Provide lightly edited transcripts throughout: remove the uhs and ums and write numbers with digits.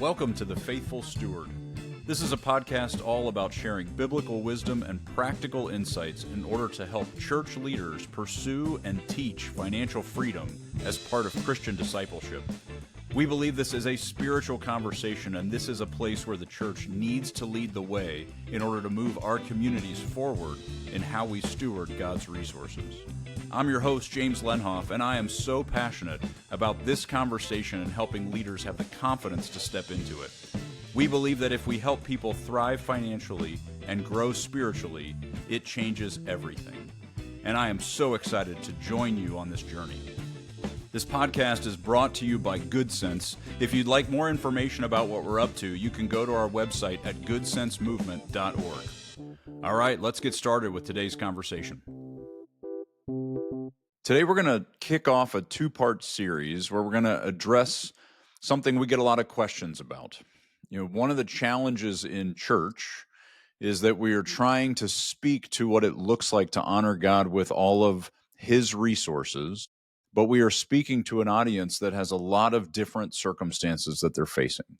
Welcome to The Faithful Steward. This is a podcast all about sharing biblical wisdom and practical insights in order to help church leaders pursue and teach financial freedom as part of Christian discipleship. We believe this is a spiritual conversation, and this is a place where the church needs to lead the way in order to move our communities forward in how we steward God's resources. I'm your host, James Lenhoff, and I am so passionate about this conversation and helping leaders have the confidence to step into it. We believe that if we help people thrive financially and grow spiritually, it changes everything. And I am so excited to join you on this journey. This podcast is brought to you by Good Sense. If you'd like more information about what we're up to, you can go to our website at goodsensemovement.org. All right, let's get started with today's conversation. Today, we're going to kick off a two-part series where we're going to address something we get a lot of questions about. One of the challenges in church is that we are trying to speak to what it looks like to honor God with all of His resources, but we are speaking to an audience that has a lot of different circumstances that they're facing.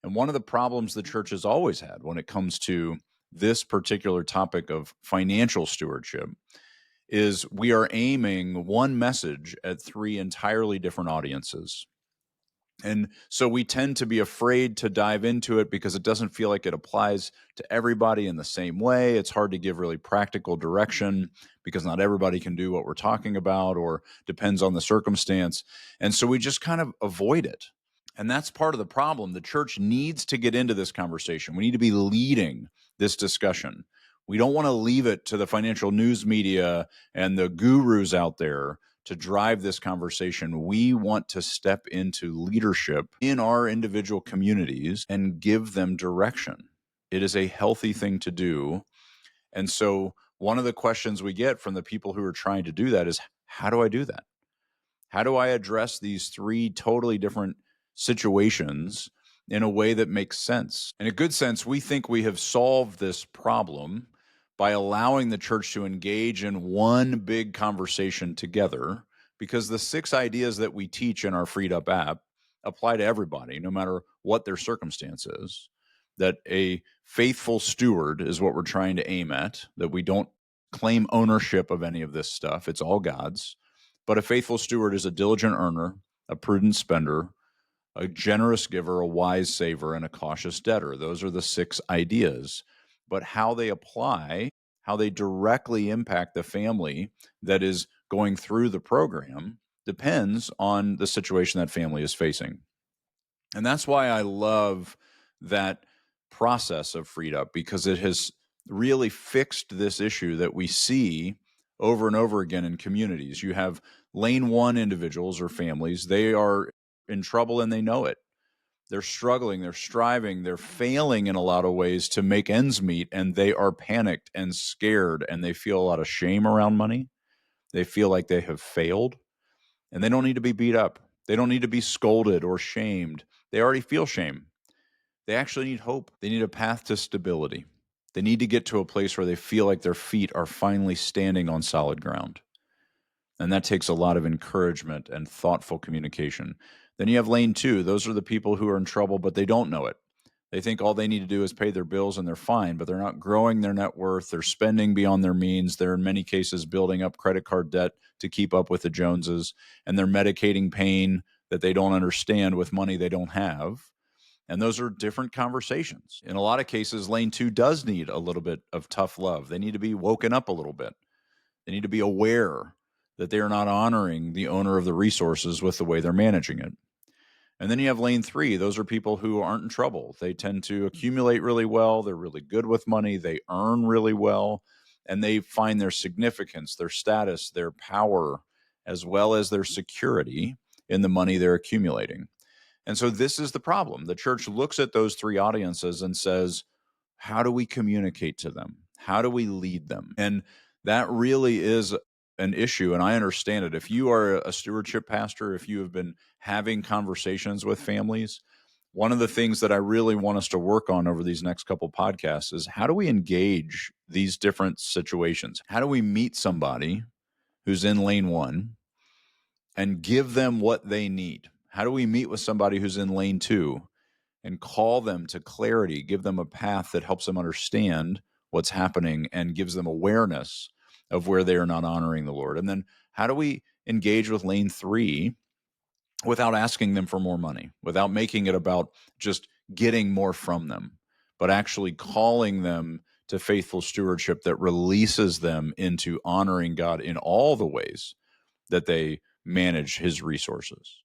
And one of the problems the church has always had when it comes to this particular topic of financial stewardship is we are aiming one message at three entirely different audiences. And so we tend to be afraid to dive into it because it doesn't feel like it applies to everybody in the same way. It's hard to give really practical direction because not everybody can do what we're talking about or depends on the circumstance. And so we just kind of avoid it. And that's part of the problem. The church needs to get into this conversation. We need to be leading this discussion. We don't want to leave it to the financial news media and the gurus out there to drive this conversation. We want to step into leadership in our individual communities and give them direction. It is a healthy thing to do. And so one of the questions we get from the people who are trying to do that is, how do I do that? How do I address these three totally different situations in a way that makes sense? In a good sense, we think we have solved this problem by allowing the church to engage in one big conversation together, because the 6 ideas that we teach in our Freed Up app apply to everybody, no matter what their circumstance is. That a faithful steward is what we're trying to aim at, that we don't claim ownership of any of this stuff. It's all God's. But a faithful steward is a diligent earner, a prudent spender, a generous giver, a wise saver, and a cautious debtor. Those are the 6 ideas. But how they apply, how they directly impact the family that is going through the program depends on the situation that family is facing. And that's why I love that process of Freed Up, because it has really fixed this issue that we see over and over again in communities. You have lane 1 individuals or families. They are in trouble and they know it. They're struggling, they're striving, they're failing in a lot of ways to make ends meet, and they are panicked and scared, and they feel a lot of shame around money. They feel like they have failed, and they don't need to be beat up. They don't need to be scolded or shamed. They already feel shame. They actually need hope. They need a path to stability. They need to get to a place where they feel like their feet are finally standing on solid ground. And that takes a lot of encouragement and thoughtful communication. Then you have lane 2. Those are the people who are in trouble, but they don't know it. They think all they need to do is pay their bills and they're fine, but they're not growing their net worth. They're spending beyond their means. They're in many cases building up credit card debt to keep up with the Joneses, and they're medicating pain that they don't understand with money they don't have. And those are different conversations. In a lot of cases, lane 2 does need a little bit of tough love. They need to be woken up a little bit. They need to be aware that they are not honoring the owner of the resources with the way they're managing it. And then you have lane 3. Those are people who aren't in trouble. They tend to accumulate really well. They're really good with money. They earn really well. And they find their significance, their status, their power, as well as their security in the money they're accumulating. And so this is the problem. The church looks at those 3 audiences and says, how do we communicate to them? How do we lead them? And that really is an issue, and I understand it. If you are a stewardship pastor, if you have been having conversations with families, one of the things that I really want us to work on over these next couple podcasts is, how do we engage these different situations? How do we meet somebody who's in lane 1 and give them what they need? How do we meet with somebody who's in lane 2 and call them to clarity, give them a path that helps them understand what's happening and gives them awareness of where they are not honoring the Lord. And then how do we engage with lane 3 without asking them for more money, without making it about just getting more from them, but actually calling them to faithful stewardship that releases them into honoring God in all the ways that they manage his resources,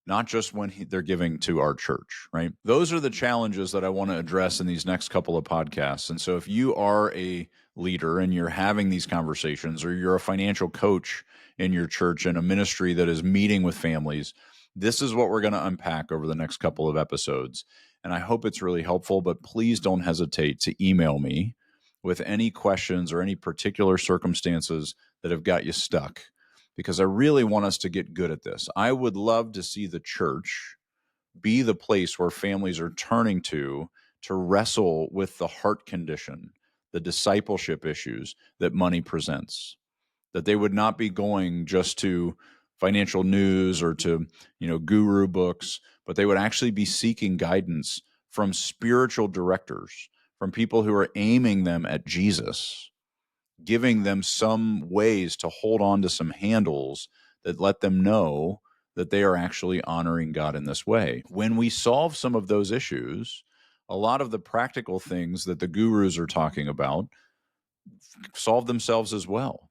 not just when they're giving to our church, right? Those are the challenges that I want to address in these next couple of podcasts. And so if you are a leader and you're having these conversations, or you're a financial coach in your church and a ministry that is meeting with families, this is what we're going to unpack over the next couple of episodes. And I hope it's really helpful, but please don't hesitate to email me with any questions or any particular circumstances that have got you stuck, because I really want us to get good at this. I would love to see the church be the place where families are turning to wrestle with the heart condition, the discipleship issues that money presents. That they would not be going just to financial news or to, guru books, but they would actually be seeking guidance from spiritual directors, from people who are aiming them at Jesus, giving them some ways to hold on to some handles that let them know that they are actually honoring God in this way. When we solve some of those issues, a lot of the practical things that the gurus are talking about solve themselves as well.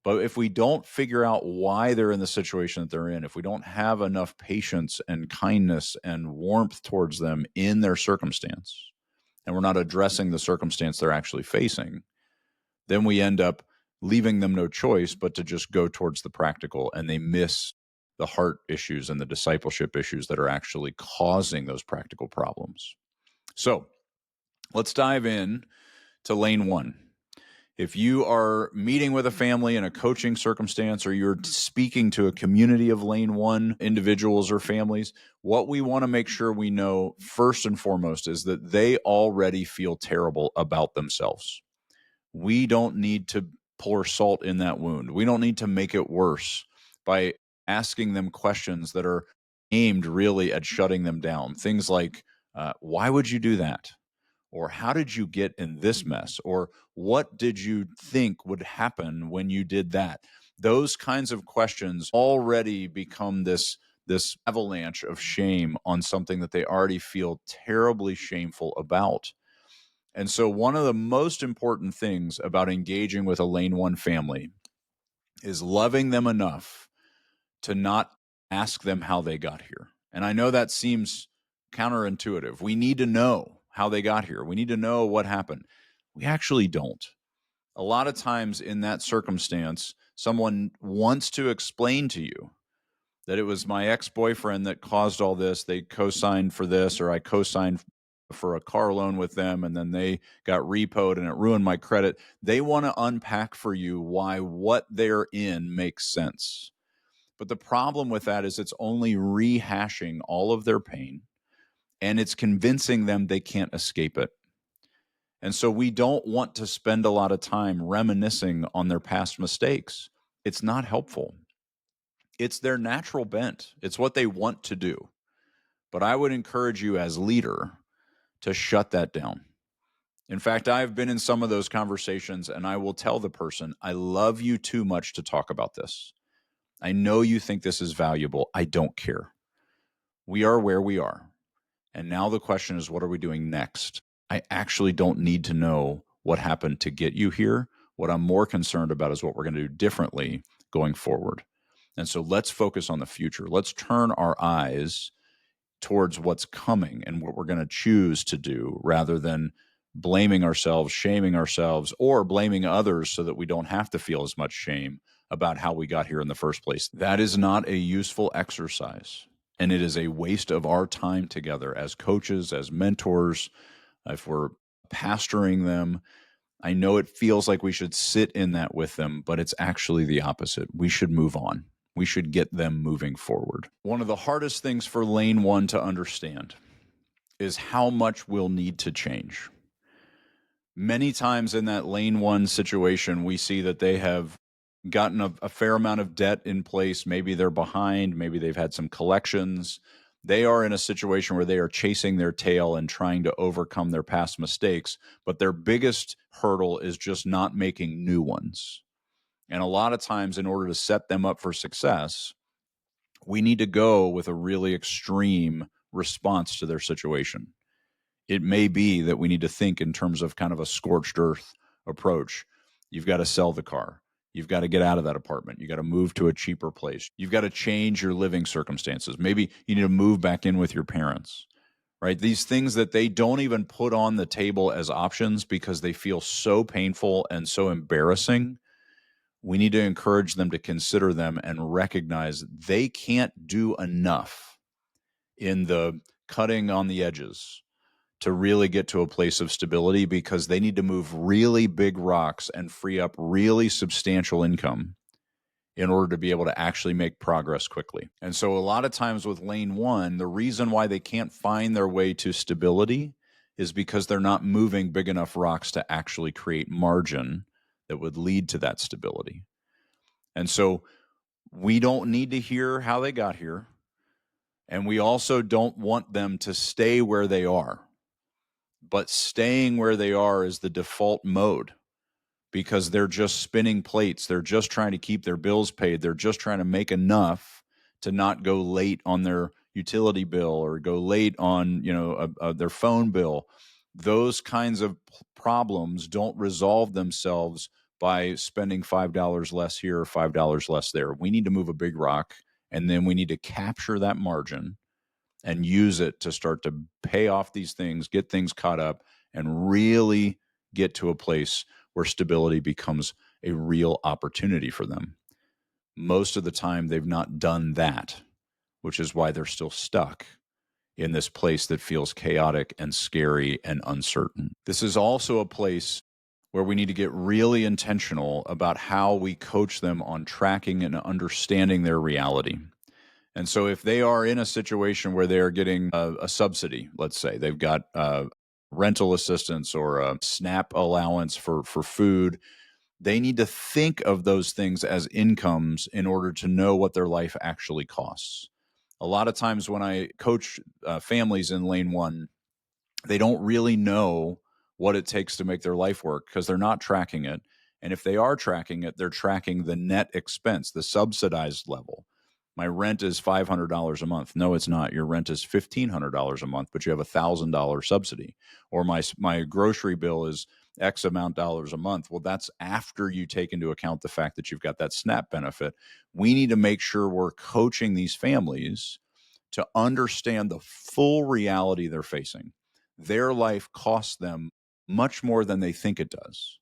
But if we don't figure out why they're in the situation that they're in, if we don't have enough patience and kindness and warmth towards them in their circumstance, and we're not addressing the circumstance they're actually facing, then we end up leaving them no choice but to just go towards the practical, and they miss the heart issues and the discipleship issues that are actually causing those practical problems. So let's dive in to lane 1. If you are meeting with a family in a coaching circumstance, or you're speaking to a community of lane 1 individuals or families, what we want to make sure we know first and foremost is that they already feel terrible about themselves. We don't need to pour salt in that wound. We don't need to make it worse by asking them questions that are aimed really at shutting them down. Things like, why would you do that? Or how did you get in this mess? Or what did you think would happen when you did that? Those kinds of questions already become this avalanche of shame on something that they already feel terribly shameful about. And so one of the most important things about engaging with a lane 1 family is loving them enough to not ask them how they got here. And I know that seems counterintuitive. We need to know how they got here. We need to know what happened. We actually don't. A lot of times in that circumstance, someone wants to explain to you that it was my ex-boyfriend that caused all this. They co-signed for this, or I co-signed for a car loan with them, and then they got repoed and it ruined my credit. They want to unpack for you why what they're in makes sense. But the problem with that is it's only rehashing all of their pain, and it's convincing them they can't escape it. And so we don't want to spend a lot of time reminiscing on their past mistakes. It's not helpful. It's their natural bent. It's what they want to do. But I would encourage you as leader to shut that down. In fact, I've been in some of those conversations, and I will tell the person, I love you too much to talk about this. I know you think this is valuable. I don't care. We are where we are. And now the question is, what are we doing next? I actually don't need to know what happened to get you here. What I'm more concerned about is what we're going to do differently going forward. And so let's focus on the future. Let's turn our eyes towards what's coming and what we're going to choose to do, rather than blaming ourselves, shaming ourselves, or blaming others so that we don't have to feel as much shame about how we got here in the first place. That is not a useful exercise. And it is a waste of our time together as coaches, as mentors. If we're pastoring them, I know it feels like we should sit in that with them, but it's actually the opposite. We should move on. We should get them moving forward. One of the hardest things for lane 1 to understand is how much we'll need to change. Many times in that lane 1 situation, we see that they have gotten a fair amount of debt in place. Maybe they're behind. Maybe they've had some collections. They are in a situation where they are chasing their tail and trying to overcome their past mistakes, but their biggest hurdle is just not making new ones. And a lot of times, in order to set them up for success, we need to go with a really extreme response to their situation. It may be that we need to think in terms of kind of a scorched earth approach. You've got to sell the car. You've got to get out of that apartment. You got to move to a cheaper place. You've got to change your living circumstances. Maybe you need to move back in with your parents, right? These things that they don't even put on the table as options because they feel so painful and so embarrassing. We need to encourage them to consider them and recognize they can't do enough in the cutting on the edges to really get to a place of stability, because they need to move really big rocks and free up really substantial income in order to be able to actually make progress quickly. And so a lot of times with lane one, the reason why they can't find their way to stability is because they're not moving big enough rocks to actually create margin that would lead to that stability. And so we don't need to hear how they got here. And we also don't want them to stay where they are. But staying where they are is the default mode, because they're just spinning plates. They're just trying to keep their bills paid. They're just trying to make enough to not go late on their utility bill or go late on, their phone bill. Those kinds of problems don't resolve themselves by spending $5 less here or $5 less there. We need to move a big rock, and then we need to capture that margin and use it to start to pay off these things, get things caught up, and really get to a place where stability becomes a real opportunity for them. Most of the time, they've not done that, which is why they're still stuck in this place that feels chaotic and scary and uncertain. This is also a place where we need to get really intentional about how we coach them on tracking and understanding their reality. And so if they are in a situation where they are getting a subsidy, let's say they've got rental assistance or a SNAP allowance for food, they need to think of those things as incomes in order to know what their life actually costs. A lot of times when I coach families in lane one, they don't really know what it takes to make their life work because they're not tracking it. And if they are tracking it, they're tracking the net expense, the subsidized level. My rent is $500 a month. No, it's not. Your rent is $1,500 a month, but you have a $1,000 subsidy. Or my grocery bill is X amount dollars a month. Well, that's after you take into account the fact that you've got that SNAP benefit. We need to make sure we're coaching these families to understand the full reality they're facing. Their life costs them much more than they think it does,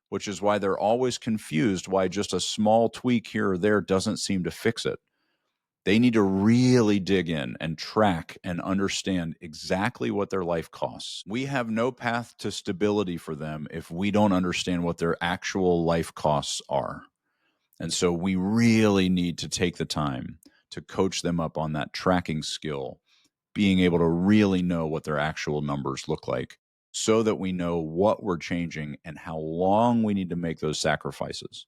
which is why they're always confused why just a small tweak here or there doesn't seem to fix it. They need to really dig in and track and understand exactly what their life costs. We have no path to stability for them if we don't understand what their actual life costs are. And so we really need to take the time to coach them up on that tracking skill, being able to really know what their actual numbers look like so that we know what we're changing and how long we need to make those sacrifices.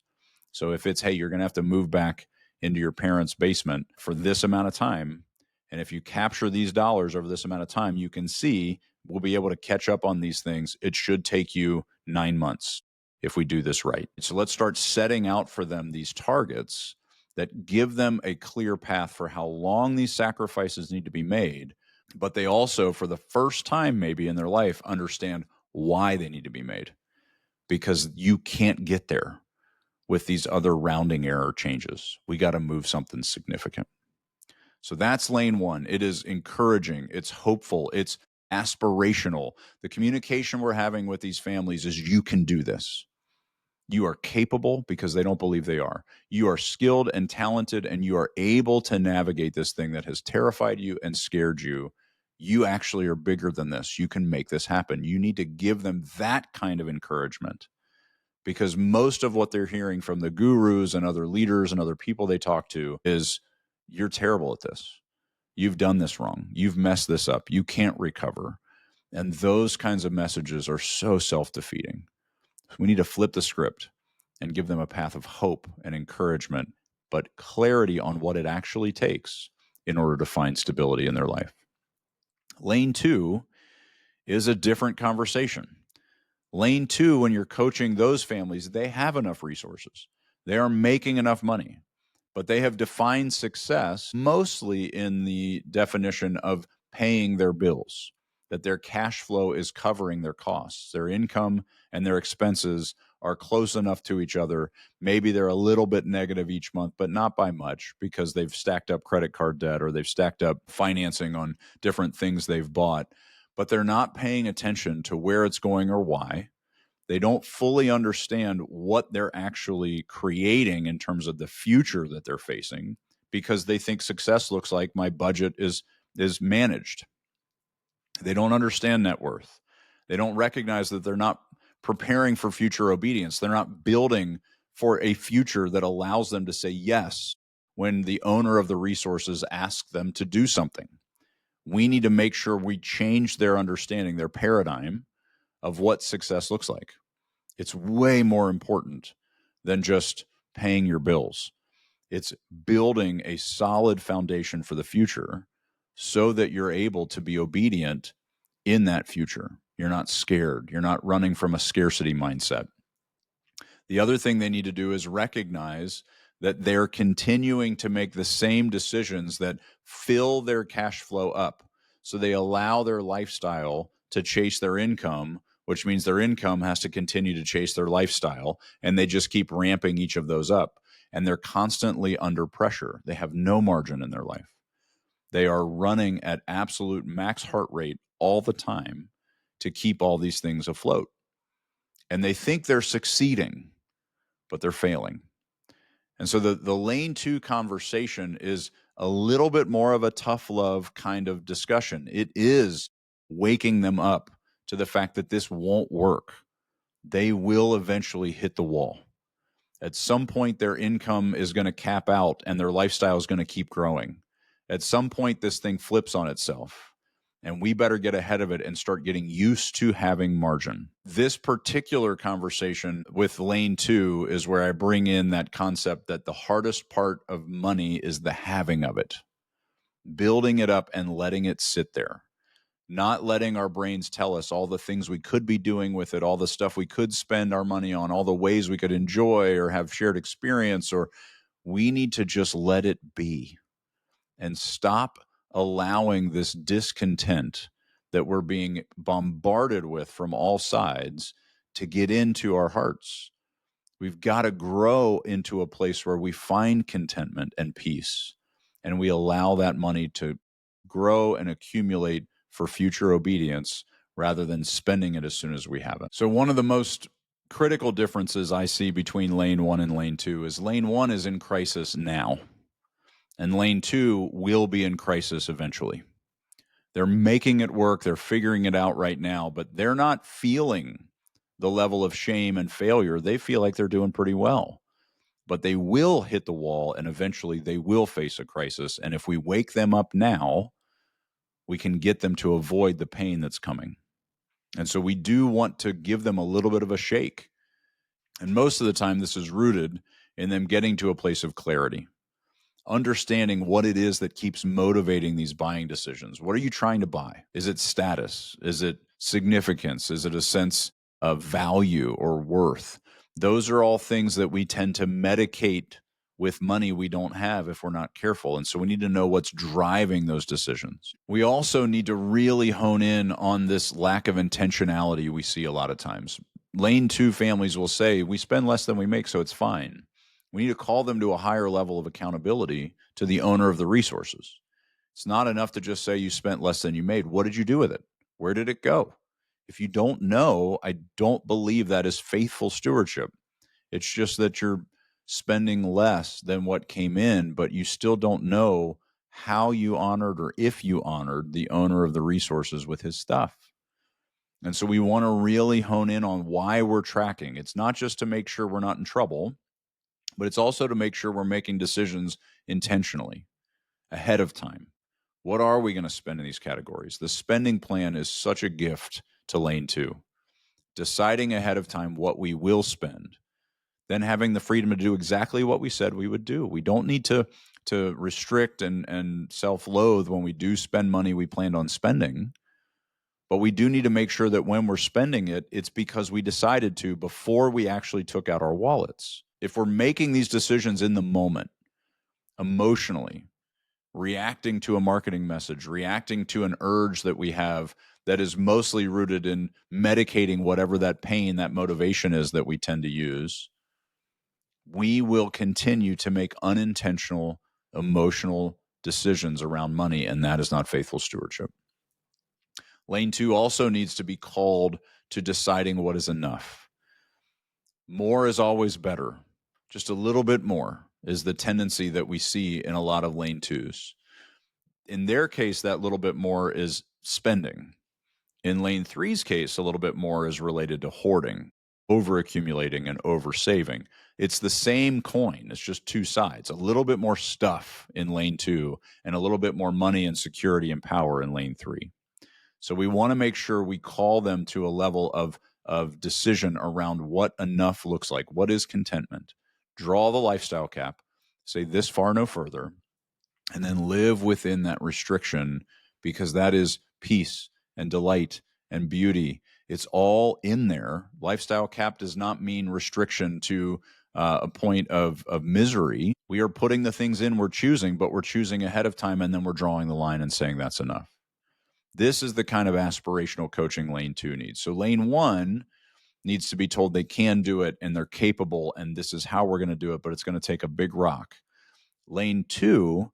So if it's, hey, you're going to have to move back into your parents' basement for this amount of time, and if you capture these dollars over this amount of time, you can see we'll be able to catch up on these things. It should take you 9 months if we do this right. So let's start setting out for them these targets that give them a clear path for how long these sacrifices need to be made, but they also, for the first time maybe in their life, understand why they need to be made, because you can't get there with these other rounding error changes. We got to move something significant. So that's lane one. It is encouraging. It's hopeful. It's aspirational. The communication we're having with these families is you can do this. You are capable because they don't believe they are. You are skilled and talented, and you are able to navigate this thing that has terrified you and scared you. You actually are bigger than this. You can make this happen. You need to give them that kind of encouragement, because most of what they're hearing from the gurus and other leaders and other people they talk to is, you're terrible at this. You've done this wrong. You've messed this up. You can't recover. And those kinds of messages are so self-defeating. We need to flip the script and give them a path of hope and encouragement, but clarity on what it actually takes in order to find stability in their life. Lane 2 is a different conversation. Lane 2, when you're coaching those families, they have enough resources. They are making enough money, but they have defined success mostly in the definition of paying their bills, that their cash flow is covering their costs. Their income and their expenses are close enough to each other. Maybe they're a little bit negative each month, but not by much, because they've stacked up credit card debt or they've stacked up financing on different things they've bought, but they're not paying attention to where it's going or why. They don't fully understand what they're actually creating in terms of the future that they're facing, because they think success looks like my budget is managed. They don't understand net worth. They don't recognize that they're not preparing for future obedience. They're not building for a future that allows them to say yes when the owner of the resources asks them to do something. We need to make sure we change their understanding, their paradigm of what success looks like. It's way more important than just paying your bills. It's building a solid foundation for the future so that you're able to be obedient in that future. You're not scared. You're not running from a scarcity mindset. The other thing they need to do is recognize that they're continuing to make the same decisions that fill their cash flow up. So they allow their lifestyle to chase their income, which means their income has to continue to chase their lifestyle. And they just keep ramping each of those up. And they're constantly under pressure. They have no margin in their life. They are running at absolute max heart rate all the time to keep all these things afloat. And they think they're succeeding, but they're failing. And so the lane 2 conversation is a little bit more of a tough love kind of discussion. It is waking them up to the fact that this won't work. They will eventually hit the wall. At some point, their income is going to cap out and their lifestyle is going to keep growing. At some point, this thing flips on itself. And we better get ahead of it and start getting used to having margin. This particular conversation with lane 2 is where I bring in that concept that the hardest part of money is the having of it, building it up and letting it sit there, not letting our brains tell us all the things we could be doing with it, all the stuff we could spend our money on, all the ways we could enjoy or have shared experience, or we need to just let it be and stop allowing this discontent that we're being bombarded with from all sides to get into our hearts. We've got to grow into a place where we find contentment and peace, and we allow that money to grow and accumulate for future obedience rather than spending it as soon as we have it. So one of the most critical differences I see between lane 1 and lane 2 is lane 1 is in crisis now. And lane 2 will be in crisis eventually. They're making it work. They're figuring it out right now, but they're not feeling the level of shame and failure. They feel like they're doing pretty well, but they will hit the wall and eventually they will face a crisis. And if we wake them up now, we can get them to avoid the pain that's coming. And so we do want to give them a little bit of a shake. And most of the time, this is rooted in them getting to a place of clarity, understanding what it is that keeps motivating these buying decisions. What are you trying to buy? Is it status? Is it significance? Is it a sense of value or worth? Those are all things that we tend to medicate with money we don't have if we're not careful. And so we need to know what's driving those decisions. We also need to really hone in on this lack of intentionality we see a lot of times. Lane 2 families will say, we spend less than we make, so it's fine. We need to call them to a higher level of accountability to the owner of the resources. It's not enough to just say you spent less than you made. What did you do with it? Where did it go? If you don't know, I don't believe that is faithful stewardship. It's just that you're spending less than what came in, but you still don't know how you honored or if you honored the owner of the resources with his stuff. And so we want to really hone in on why we're tracking. It's not just to make sure we're not in trouble, but it's also to make sure we're making decisions intentionally ahead of time. What are we going to spend in these categories? The spending plan is such a gift to lane 2. Deciding ahead of time what we will spend, then having the freedom to do exactly what we said we would do. We don't need to restrict and self-loathe when we do spend money we planned on spending. But we do need to make sure that when we're spending it, it's because we decided to before we actually took out our wallets. If we're making these decisions in the moment, emotionally, reacting to a marketing message, reacting to an urge that we have that is mostly rooted in medicating whatever that pain, that motivation is that we tend to use, we will continue to make unintentional, emotional decisions around money, and that is not faithful stewardship. Lane 2 also needs to be called to deciding what is enough. More is always better. Just a little bit more is the tendency that we see in a lot of lane 2s. In their case, that little bit more is spending. In lane 3's case, a little bit more is related to hoarding, over accumulating, and over saving. It's the same coin. It's just two sides. A little bit more stuff in lane 2 and a little bit more money and security and power in lane 3. So we want to make sure we call them to a level of decision around what enough looks like. What is contentment? Draw the lifestyle cap, say this far, no further, and then live within that restriction, because that is peace and delight and beauty. It's all in there. Lifestyle cap does not mean restriction to a point of misery. We are putting the things in we're choosing, but we're choosing ahead of time, and then we're drawing the line and saying that's enough. This is the kind of aspirational coaching lane 2 needs. So lane 1 needs to be told they can do it and they're capable, and this is how we're going to do it, but it's going to take a big rock. Lane 2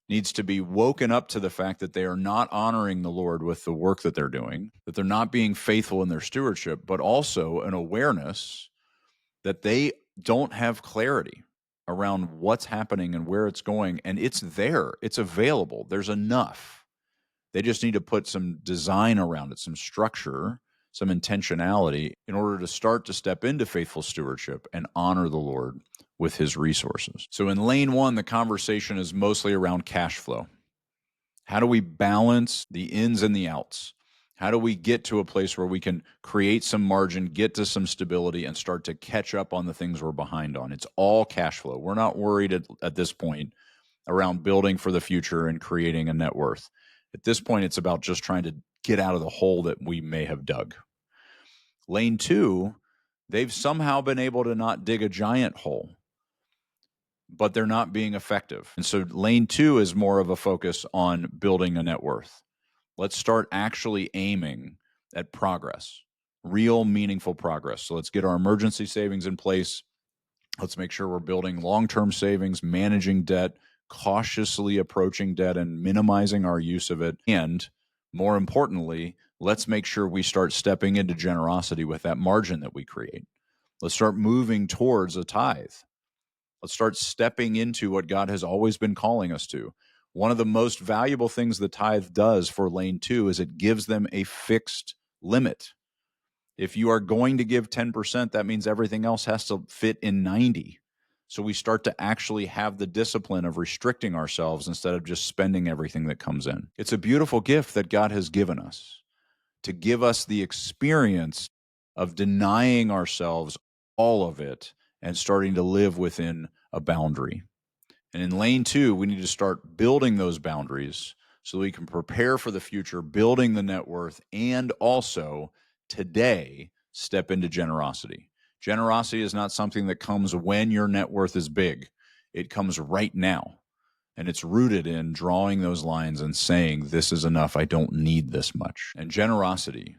needs to be woken up to the fact that they are not honoring the Lord with the work that they're doing, that they're not being faithful in their stewardship, but also an awareness that they don't have clarity around what's happening and where it's going. And it's there, it's available, there's enough. They just need to put some design around it, some structure, some intentionality in order to start to step into faithful stewardship and honor the Lord with his resources. So in lane 1, the conversation is mostly around cash flow. How do we balance the ins and the outs? How do we get to a place where we can create some margin, get to some stability, and start to catch up on the things we're behind on? It's all cash flow. We're not worried at this point around building for the future and creating a net worth. At this point, it's about just trying to get out of the hole that we may have dug. Lane 2, they've somehow been able to not dig a giant hole, but they're not being effective. And so lane 2 is more of a focus on building a net worth. Let's start actually aiming at progress, real meaningful progress. So let's get our emergency savings in place. Let's make sure we're building long-term savings, managing debt, cautiously approaching debt and minimizing our use of it. And more importantly, let's make sure we start stepping into generosity with that margin that we create. Let's start moving towards a tithe. Let's start stepping into what God has always been calling us to. One of the most valuable things the tithe does for lane 2 is it gives them a fixed limit. If you are going to give 10%, that means everything else has to fit in 90. So we start to actually have the discipline of restricting ourselves instead of just spending everything that comes in. It's a beautiful gift that God has given us to give us the experience of denying ourselves all of it and starting to live within a boundary. And in lane 2, we need to start building those boundaries so we can prepare for the future, building the net worth, and also today step into generosity. Generosity is not something that comes when your net worth is big. It comes right now. And it's rooted in drawing those lines and saying, this is enough. I don't need this much. And generosity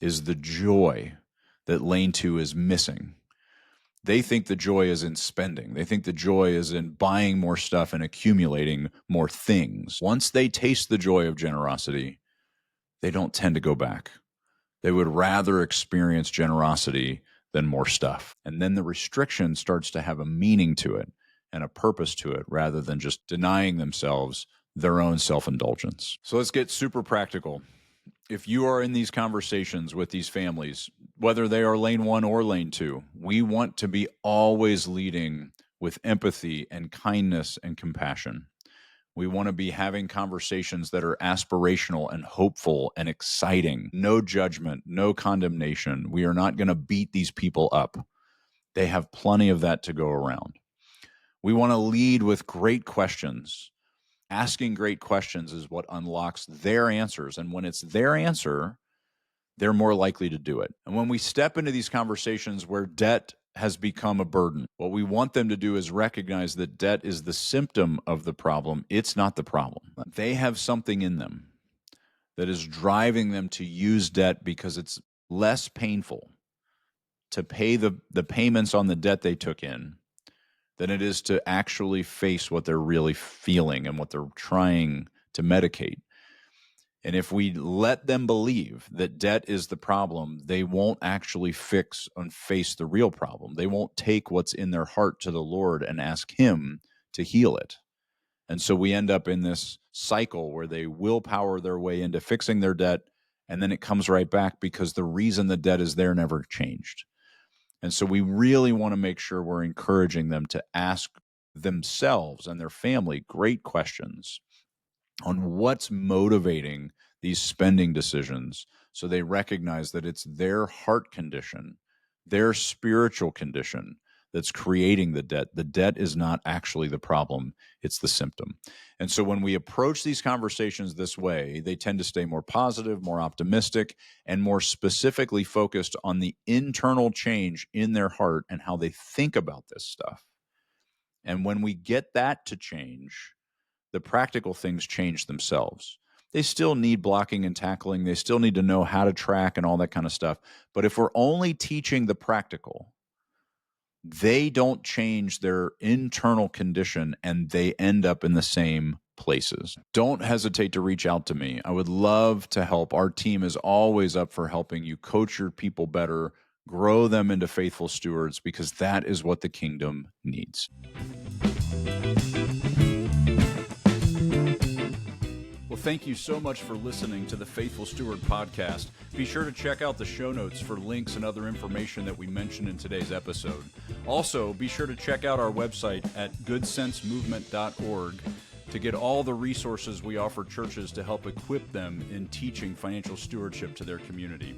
is the joy that lane 2 is missing. They think the joy is in spending. They think the joy is in buying more stuff and accumulating more things. Once they taste the joy of generosity, they don't tend to go back. They would rather experience generosity than more stuff. And then the restriction starts to have a meaning to it and a purpose to it rather than just denying themselves their own self-indulgence. So let's get super practical. If you are in these conversations with these families, whether they are lane 1 or lane 2, we want to be always leading with empathy and kindness and compassion. We want to be having conversations that are aspirational and hopeful and exciting. No judgment, no condemnation. We are not going to beat these people up. They have plenty of that to go around. We want to lead with great questions. Asking great questions is what unlocks their answers. And when it's their answer, they're more likely to do it. And when we step into these conversations where debt has become a burden, what we want them to do is recognize that debt is the symptom of the problem. It's not the problem. They have something in them that is driving them to use debt because it's less painful to pay the payments on the debt they took in than it is to actually face what they're really feeling and what they're trying to medicate. And if we let them believe that debt is the problem, they won't actually fix and face the real problem. They won't take what's in their heart to the Lord and ask Him to heal it. And so we end up in this cycle where they willpower their way into fixing their debt, and then it comes right back because the reason the debt is there never changed. And so we really want to make sure we're encouraging them to ask themselves and their family great questions on what's motivating these spending decisions, so they recognize that it's their heart condition, their spiritual condition that's creating the debt. The debt is not actually the problem, it's the symptom. And so when we approach these conversations this way, they tend to stay more positive, more optimistic, and more specifically focused on the internal change in their heart and how they think about this stuff. And when we get that to change, the practical things change themselves. They still need blocking and tackling. They still need to know how to track and all that kind of stuff. But if we're only teaching the practical, they don't change their internal condition and they end up in the same places. Don't hesitate to reach out to me. I would love to help. Our team is always up for helping you coach your people better, grow them into faithful stewards, because that is what the kingdom needs. Well, thank you so much for listening to the Faithful Steward podcast. Be sure to check out the show notes for links and other information that we mentioned in today's episode. Also, be sure to check out our website at goodsensemovement.org to get all the resources we offer churches to help equip them in teaching financial stewardship to their community.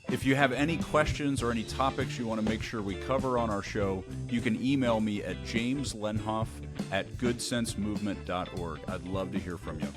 If you have any questions or any topics you want to make sure we cover on our show, you can email me at jameslenhoff@goodsensemovement.org. I'd love to hear from you.